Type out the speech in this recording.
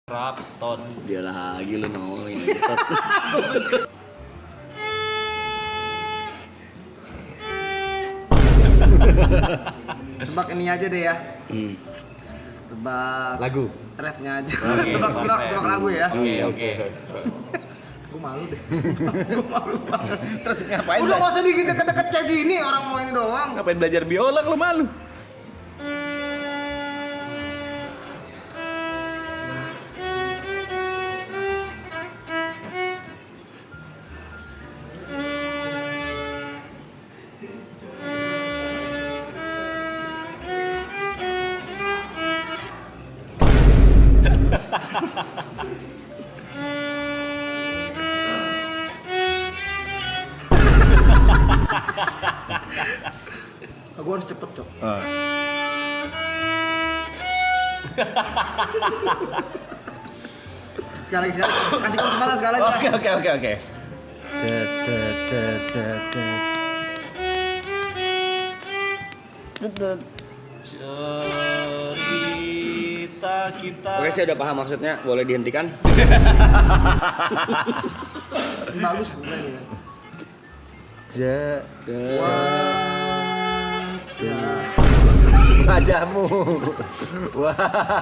Rapton. Dia lagi lu nongolin Tot. Tebak ini aja deh ya. Tebak Lagu. refnya aja. Oke, Tebak lagu ya. Oke. Gue malu deh. Gue malu banget. Terus ngapain? Udah nggak usah deket-deket kayak gini, orang mau ini doang. Ngapain belajar biola kalau malu? Gue harus cepet, Cok. Sekali lagi. Kasih kesempatan sekali lagi. Oke. Cerita kita. Oke, saya udah paham maksudnya. Boleh dihentikan? Bagus sebenarnya. Wajahmu. Wajah.